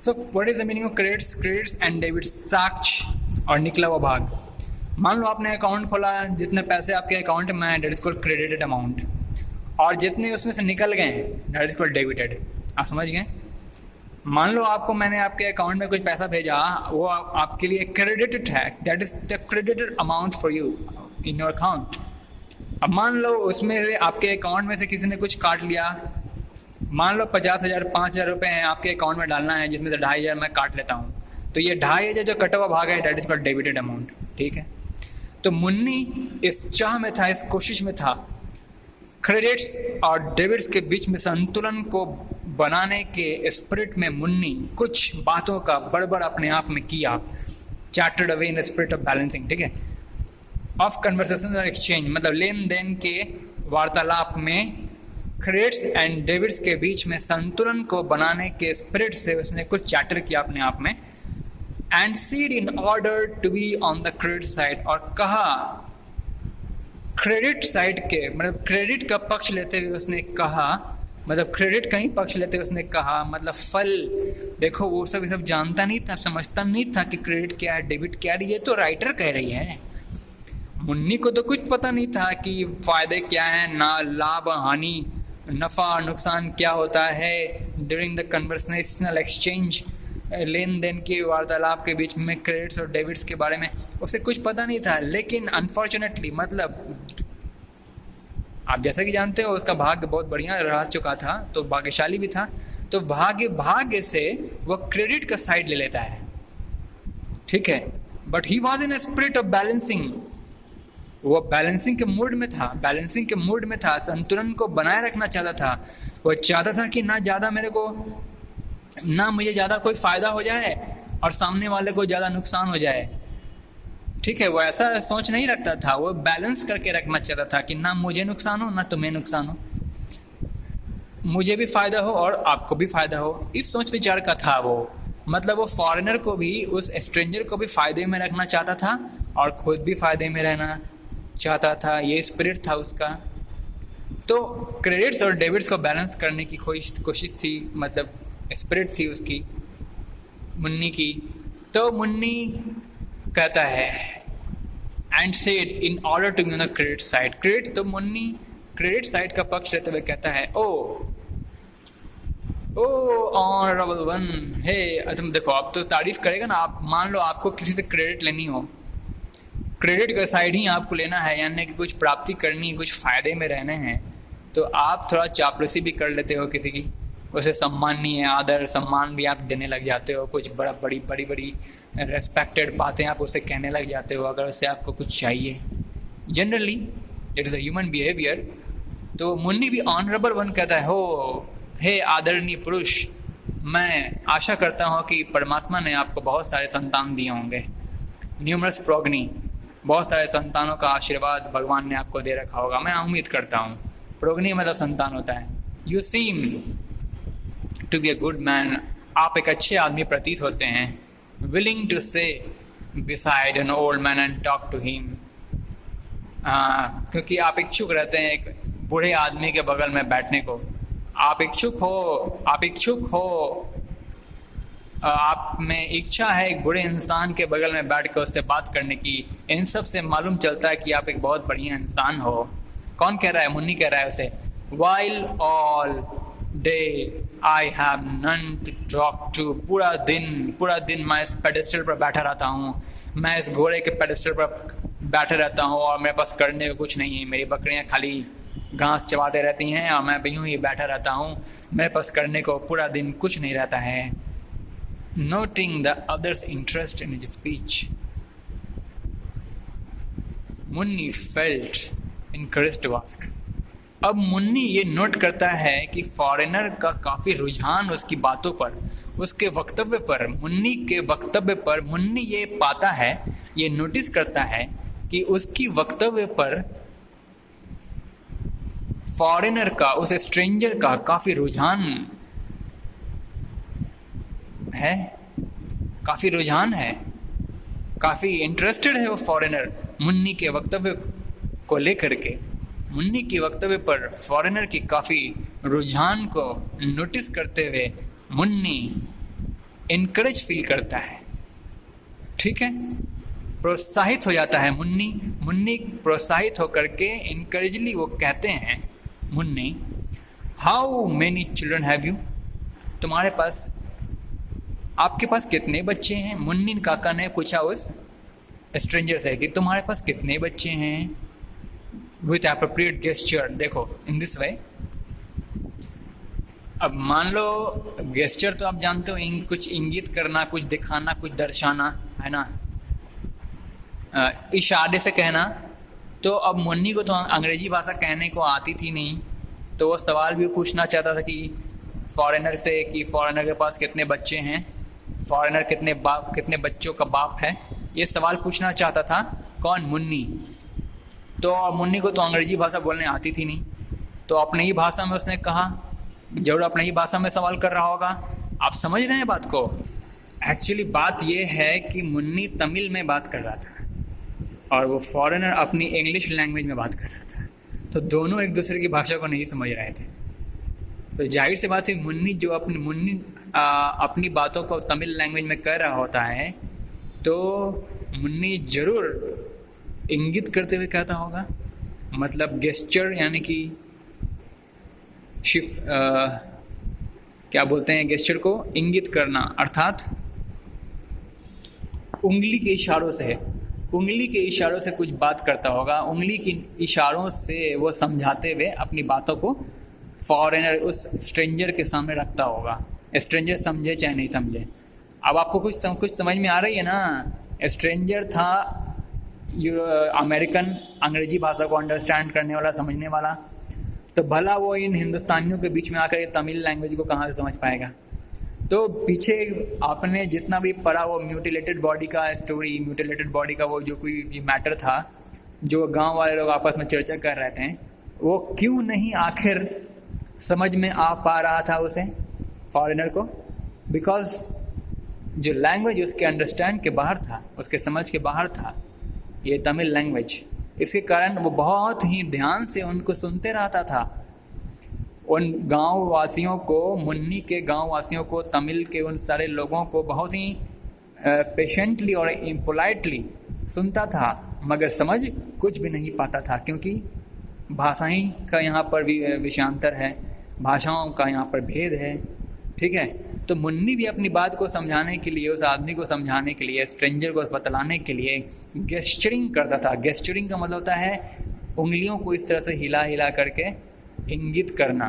So what is the meaning of credits? Credits and debits, साक्ष और निकला हुआ भाग। मान लो आपने अकाउंट खोला, जितने पैसे आपके अकाउंट में हैं that is called credited amount, और जितने उसमें से निकल गए दैट इज कॉल्ड डेबिटेड। आप समझ गए? मान लो आपको मैंने आपके अकाउंट में कुछ पैसा भेजा, वो आपके लिए क्रेडिटेड है, that is the credited amount for you in your account. अब मान लो उसमें से आपके अकाउंट में से किसी ने कुछ काट लिया, मान लो 50,000 5,000 रुपये हैं आपके अकाउंट में डालना है, जिसमें से 2,500 मैं काट लेता हूँ, तो ये 2,500 जो कटा हुआ भाग है that is called debited amount. ठीक है, तो मुन्नी इस चाह में था, इस कोशिश में था क्रेडिट्स और डेबिट्स के बीच में संतुलन को बनाने के स्पिरिट में मुन्नी कुछ बातों का बड़बड़ अपने आप में किया, chartered away in the spirit of balancing. ठीक है, ऑफ कन्वर्सेशन और एक्सचेंज, मतलब लेन देन के वार्तालाप में क्रेडिट्स एंड डेबिट्स के बीच में संतुलन को बनाने के स्पिरिट से उसने कुछ चार्टर किया अपने आप में। And said in order to be on the credit side, और कहा क्रेडिट साइड के, मतलब क्रेडिट का पक्ष लेते हुए उसने कहा, मतलब क्रेडिट का ही पक्ष लेते हुए उसने कहा, मतलब फल देखो, वो सब ये सब जानता नहीं था, समझता नहीं था कि क्रेडिट क्या है, डेबिट क्या है, ये तो राइटर कह रही है। मुन्नी को तो कुछ पता नहीं था कि फायदे क्या है, ना लाभ हानि, नफा नुकसान क्या होता है ड्यूरिंग द कन्वर्सेशनल एक्सचेंज, लेन देन के वार्तालाप के बीच में क्रेडिट्स और डेबिट्स के बारे में उसे कुछ पता नहीं था। लेकिन अनफॉर्चुनेटली, मतलब आप जैसा कि जानते हो उसका भाग्य बहुत बढ़िया रह चुका था, तो भाग्यशाली भी था, तो भाग्य से वो क्रेडिट का साइड ले लेता है। ठीक है, but he was in spirit of balancing, वो बैलेंसिंग के मूड में था, संतुलन को बनाए रखना चाहता था। वो चाहता था कि ना मुझे ज़्यादा कोई फ़ायदा हो जाए और सामने वाले को ज़्यादा नुकसान हो जाए। ठीक है, वो ऐसा सोच नहीं रखता था, वो बैलेंस करके रखना चाहता था कि ना मुझे नुकसान हो ना तुम्हें नुकसान हो, मुझे भी फ़ायदा हो और आपको भी फ़ायदा हो, इस सोच विचार का था वो। मतलब वो फॉरेनर को भी, उस स्ट्रेंजर को भी फ़ायदे में रखना चाहता था और खुद भी फ़ायदे में रहना चाहता था, ये स्पिरिट था उसका। तो क्रेडिट्स और डेबिट्स को बैलेंस करने की कोशिश थी, मतलब स्पिरिट थी उसकी, मुन्नी की। तो मुन्नी कहता है and said in order to be on the credit side, credit, तो मुन्नी क्रेडिट साइड का पक्ष लेते हुए कहता है, ओ ऑनरेबल वन, हे, तुम देखो, अब तो तारीफ करेगा ना। आप मान लो आपको किसी से क्रेडिट लेनी हो, क्रेडिट का साइड ही आपको लेना है, यानी कि कुछ प्राप्ति करनी, कुछ फायदे में रहने हैं, तो आप थोड़ा चापलूसी भी कर लेते हो किसी की, उसे सम्माननीय आदर सम्मान भी आप देने लग जाते हो, कुछ बड़ी रेस्पेक्टेड बातें आप उसे कहने लग जाते हो अगर उससे आपको कुछ चाहिए। Generally it is a human behaviour. तो मुन्नी भी ऑनरेबल वन कहता है, हो हे आदरणीय पुरुष, मैं आशा करता हूँ कि परमात्मा ने आपको बहुत सारे संतान दिए होंगे, न्यूमरस प्रोगनी, बहुत सारे संतानों का आशीर्वाद भगवान ने आपको दे रखा होगा, मैं उम्मीद करता हूँ। प्रोगनी मतलब संतान होता है। You seem to be a good man, आप एक अच्छे आदमी प्रतीत होते हैं। Willing to sit beside an old man and talk to him, क्योंकि आप इच्छुक रहते हैं एक बूढ़े आदमी के बगल में बैठने को, आप इच्छुक हो, आप में इच्छा है एक बूढ़े इंसान के बगल में बैठ कर उससे बात करने की। इन सब से मालूम चलता है कि आप एक बहुत बढ़िया इंसान हो। कौन कह रहा है? मुन्नी कह रहा है उसे। While all day I have none to talk to, पूरा दिन मैं इस पेडेस्टल पर बैठा रहता हूँ, मैं इस घोड़े के पेडेस्टल पर बैठा रहता हूँ और मेरे पास करने को कुछ नहीं है। मेरी बकरियाँ खाली घास चबाते रहती हैं और मैं भी यूँ ही बैठा रहता हूँ, मेरे पास करने को पूरा दिन कुछ नहीं रहता है। Noting the other's interest in his speech, Munni felt encouraged to ask. अब मुन्नी ये नोट करता है कि फॉरेनर का काफ़ी रुझान उसकी बातों पर, उसके वक्तव्य पर, मुन्नी के वक्तव्य पर मुन्नी ये पाता है, ये नोटिस करता है कि उसकी वक्तव्य पर फॉरेनर का, उस स्ट्रेंजर का काफ़ी रुझान है, काफ़ी इंटरेस्टेड है वो फॉरेनर मुन्नी के वक्तव्य को लेकर के। मुन्नी के वक्तव्य पर फॉरेनर की काफ़ी रुझान को नोटिस करते हुए मुन्नी इनकरेज फील करता है, ठीक है, प्रोत्साहित हो जाता है। मुन्नी प्रोत्साहित होकर के इनकरेजली वो कहते हैं, Munni, how many children have you, तुम्हारे पास, आपके पास कितने बच्चे हैं। मुन्नी काका ने पूछा उस स्ट्रेंजर से कि तुम्हारे पास कितने बच्चे हैं, विथ एप्रोप्रिएट गेस्चर। देखो इन दिस वे, अब मान लो गेस्चर तो आप जानते हो, कुछ इंगित करना, कुछ दिखाना, कुछ दर्शाना, है ना, इशारे से कहना। तो अब मुन्नी को तो अंग्रेजी भाषा कहने को आती थी नहीं, तो वो सवाल भी पूछना चाहता था कि फॉरेनर से, कि फॉरेनर के पास कितने बच्चे हैं, फॉरेनर कितने बच्चों का बाप है, ये सवाल पूछना चाहता था। कौन? मुन्नी। तो मुन्नी को तो अंग्रेजी भाषा बोलने आती थी नहीं, तो अपने ही भाषा में उसने कहा, जरूर अपने ही भाषा में सवाल कर रहा होगा। आप समझ रहे हैं बात को? एक्चुअली बात ये है कि मुन्नी तमिल में बात कर रहा था और वो फॉरेनर अपनी इंग्लिश लैंग्वेज में बात कर रहा था, तो दोनों एक दूसरे की भाषा को नहीं समझ रहे थे। तो जाहिर सी बात है, मुन्नी अपनी बातों को तमिल लैंग्वेज में कर रहा होता है, तो मुन्नी जरूर इंगित करते हुए कहता होगा, मतलब गेस्चर, यानी कि क्या बोलते हैं गेस्चर को, इंगित करना, अर्थात उंगली के इशारों से कुछ बात करता होगा। उंगली के इशारों से वो समझाते हुए अपनी बातों को फॉरेनर, उस स्ट्रेंजर के सामने रखता होगा। स्ट्रेंजर समझे चाहे नहीं समझे। अब आपको कुछ समझ में आ रही है ना? स्ट्रेंजर था अमेरिकन, अंग्रेजी भाषा को अंडरस्टैंड करने वाला, समझने वाला, तो भला वो इन हिंदुस्तानियों के बीच में आकर ये तमिल लैंग्वेज को कहाँ से समझ पाएगा? तो पीछे आपने जितना भी पढ़ा, वो म्यूटिलेटेड बॉडी का स्टोरी, म्यूटिलेटेड बॉडी का वो जो कोई मैटर था, जो गांव वाले लोग आपस में चर्चा कर रहे थे, वो क्यों नहीं आखिर समझ में आ पा रहा था उसे, फॉरेनर को? बिकॉज जो लैंग्वेज उसके अंडरस्टैंड के बाहर था, उसके समझ के बाहर था, ये तमिल लैंग्वेज। इसके कारण वो बहुत ही ध्यान से उनको सुनते रहता था। उन गांव वासियों को, मुन्नी के गांव वासियों को, तमिल के उन सारे लोगों को बहुत ही पेशेंटली और पोलाइटली सुनता था, मगर समझ कुछ भी नहीं पाता था, क्योंकि भाषाएं का यहाँ पर भी विषयांतर है, भाषाओं का यहाँ पर भेद है, ठीक है। तो मुन्नी भी अपनी बात को समझाने के लिए, उस आदमी को समझाने के लिए, स्ट्रेंजर को बतलाने के लिए गेस्चरिंग करता था। गेस्चरिंग का मतलब होता है उंगलियों को इस तरह से हिला हिला करके इंगित करना।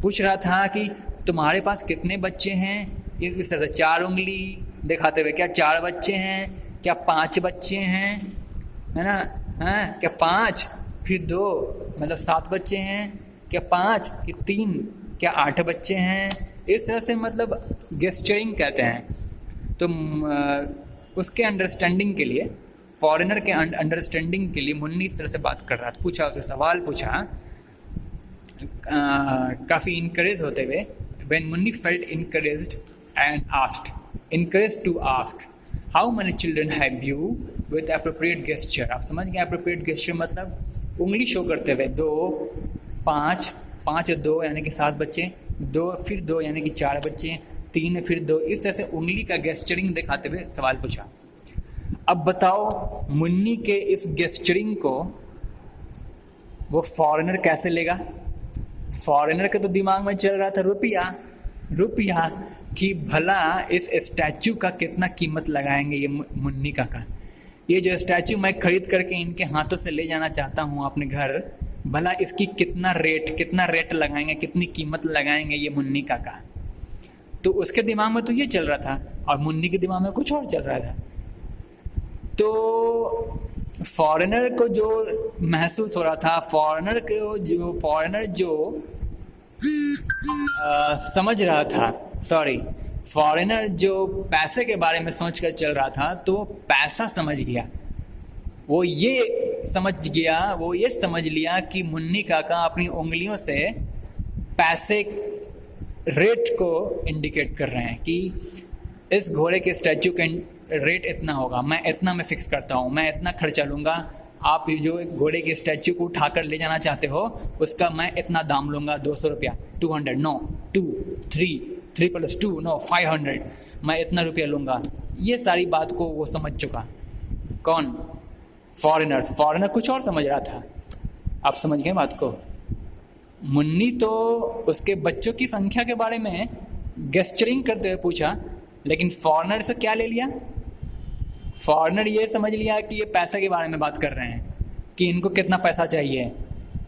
पूछ रहा था कि तुम्हारे पास कितने बच्चे हैं, इस तरह से 4 उंगली दिखाते हुए, क्या 4 बच्चे हैं, क्या 5 बच्चे हैं, है ना, हाँ, क्या 5, फिर 2, मतलब 7 बच्चे हैं, क्या 5, कि 3, क्या 8 बच्चे हैं, इस तरह से मतलब गेस्चरिंग कहते हैं। तो उसके अंडरस्टैंडिंग के लिए, फॉरेनर के अंडरस्टैंडिंग के लिए मुन्नी इस तरह से बात कर रहा था। पूछा, उसे सवाल पूछा, काफ़ी इनकरेज होते हुए। When Munni felt encouraged and encouraged to ask how many children have you with appropriate gesture। आप समझ गए appropriate gesture मतलब उंगली शो करते हुए, 2, 5, 5 और 2 यानी कि 7 बच्चे, 2 फिर 2 यानी कि 4 बच्चे, 3 फिर 2, इस तरह से उंगली का गेस्चरिंग दिखाते हुए सवाल पूछा। अब बताओ मुन्नी के इस गेस्चरिंग को वो फॉरेनर कैसे लेगा? फॉरेनर के तो दिमाग में चल रहा था रुपया कि भला इस स्टैचू का कितना कीमत लगाएंगे ये मुन्नी काका। ये जो स्टैचू मैं खरीद करके इनके हाथों से ले जाना चाहता हूँ अपने घर, भला इसकी कितना रेट लगाएंगे, कितनी कीमत लगाएंगे ये मुन्नी काका। तो उसके दिमाग में तो ये चल रहा था और मुन्नी के दिमाग में कुछ और चल रहा था। तो फॉरेनर को जो महसूस हो रहा था, फॉरेनर जो समझ रहा था, फॉरेनर जो पैसे के बारे में सोच कर चल रहा था, तो पैसा समझ गया। वो ये समझ लिया कि मुन्नी काका अपनी उंगलियों से पैसे रेट को इंडिकेट कर रहे हैं कि इस घोड़े के स्टैचू का रेट इतना होगा, मैं इतना में फिक्स करता हूँ, मैं इतना खर्चा लूँगा, आप जो घोड़े के स्टैचू को उठाकर ले जाना चाहते हो उसका मैं इतना दाम लूँगा, 200 रुपया, 200, नो 2, 3 + 2, नो 500। मैं इतना रुपया लूँगा। ये सारी बात को वो समझ चुका। कौन? फॉरेनर। फॉरेनर कुछ और समझ रहा था। आप समझ गए बात को? मुन्नी तो उसके बच्चों की संख्या के बारे में गेस्चरिंग करते हुए पूछा, लेकिन फॉरेनर से क्या ले लिया? फॉरेनर ये समझ लिया कि ये पैसे के बारे में बात कर रहे हैं, कि इनको कितना पैसा चाहिए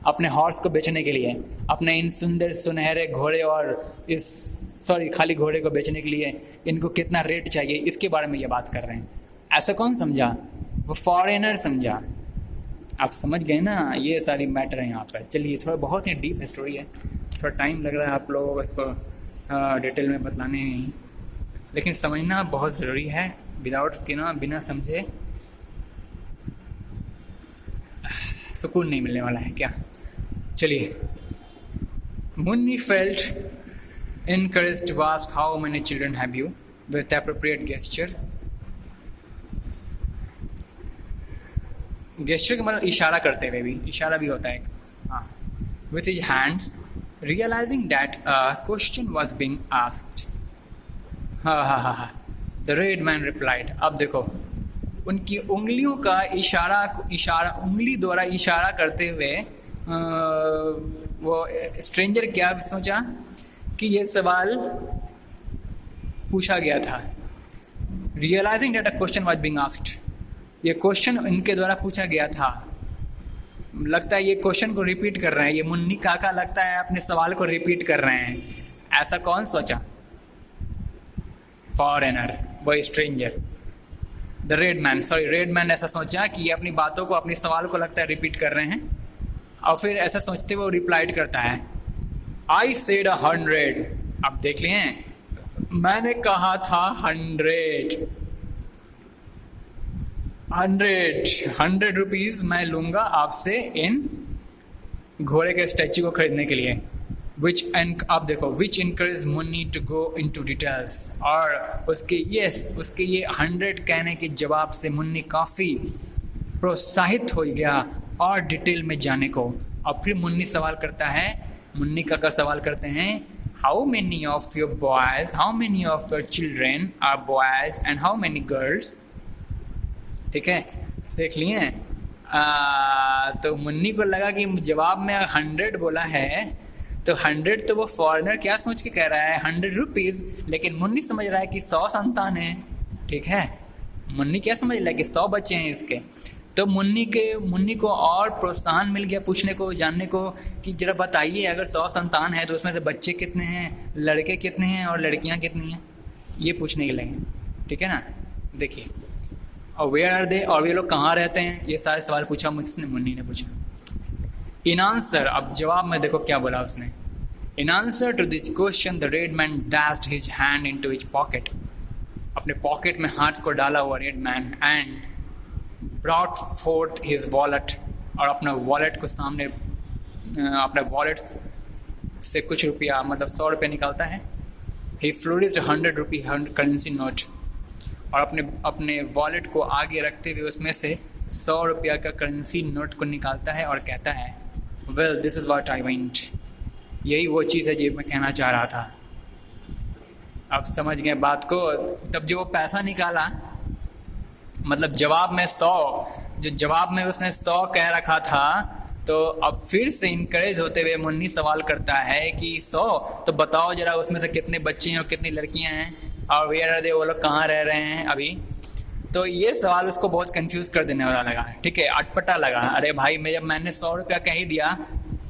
अपने हॉर्स को बेचने के लिए, अपने इन सुंदर सुनहरे घोड़े और खाली घोड़े को बेचने के लिए इनको कितना रेट चाहिए, इसके बारे में ये बात कर रहे हैं। ऐसा कौन समझा? वो फॉरेनर समझा। आप समझ गए ना? ये सारी मैटर है यहाँ पर। चलिए, थोड़ा बहुत ही डीप स्टोरी है, थोड़ा टाइम लग रहा है आप लोगों को इसको डिटेल में बतलाने में, लेकिन समझना बहुत ज़रूरी है। बिना समझे सुकून नहीं मिलने वाला है क्या। चलिए, Munni felt encouraged to ask how many children have you with appropriate gesture का मतलब इशारा करते हुए भी, इशारा भी होता है हाँ, with his hands realizing that a question was being asked। हाँ, the red man replied। अब देखो, उनकी उंगलियों का इशारा उंगली द्वारा इशारा करते हुए वो स्ट्रेंजर क्या सोचा कि ये सवाल पूछा गया था। Realising that a question was being asked, ये क्वेश्चन इनके द्वारा पूछा गया था। लगता है ये क्वेश्चन को रिपीट कर रहे हैं, ये मुन्नी काका लगता है अपने सवाल को रिपीट कर रहे हैं। ऐसा कौन सोचा? फॉरेनर, वो स्ट्रेंजर। द रेड मैन ऐसा सोचा कि ये अपनी बातों को, अपने सवाल को लगता है रिपीट कर रहे हैं, और फिर ऐसा सोचते हुए वो रिप्लाइड करता है, आई सेड 100। अब देख लिए, मैंने कहा था 100 रुपीज मैं लूंगा आपसे इन घोड़े के स्टैचू को खरीदने के लिए। अब देखो, विच इनकरेज मुन्नी टू गो इनटू डिटेल्स। और उसके ये 100 कहने के जवाब से मुन्नी काफी प्रोत्साहित हो गया और डिटेल में जाने को। अब फिर मुन्नी काका सवाल करते हैं, how many of your children are boys and how many girls. ठीक है, देख लिए। तो मुन्नी को लगा कि जवाब में 100 बोला है, तो 100 तो वो फॉरेनर क्या सोच के कह रहा है 100 रुपीज, लेकिन मुन्नी समझ रहा है कि 100 संतान है। ठीक है, मुन्नी क्या समझ रहा है कि 100 बच्चे हैं इसके। तो मुन्नी को और प्रोत्साहन मिल गया पूछने को, जानने को, कि जरा बताइए अगर 100 संतान है तो उसमें से बच्चे कितने हैं, लड़के कितने हैं और लड़कियां कितनी हैं, ये पूछने के लगे। ठीक है ना? देखिए, और वेयर आर दे, और वे लोग कहाँ रहते हैं, ये सारे सवाल पूछा मुन्नी ने पूछा। इन आंसर, अब जवाब में देखो क्या बोला उसने। In answer to this question the red man dashed his hand into his pocket. अपने पॉकेट में हाथ को डाला हुआ red man and brought forth his wallet, और अपना वॉलेट को सामने, अपने वॉलेट से कुछ रुपया, मतलब 100 रुपये निकालता है। ही फ्लोरिश्ड 100 रुपी करेंसी नोट, और अपने वॉलेट को आगे रखते हुए उसमें से 100 रुपया का करेंसी नोट को निकालता है और कहता है, well this is what I want. यही वो चीज़ है जो मैं कहना चाह रहा था। अब समझ गए बात को। तब जो वो पैसा निकाला, मतलब जवाब में 100, जो जवाब में उसने 100 कह रखा था, तो अब फिर से इनकरेज होते हुए मुन्नी सवाल करता है कि 100 तो बताओ जरा उसमें से कितने बच्चे हैं और कितनी लड़कियां हैं, और वेयर आर दे, वो लोग कहाँ रह रहे हैं अभी। तो ये सवाल उसको बहुत कंफ्यूज कर देने वाला लगा। ठीक है, अटपटा लगा। अरे भाई, जब मैंने 100 रुपया कह ही दिया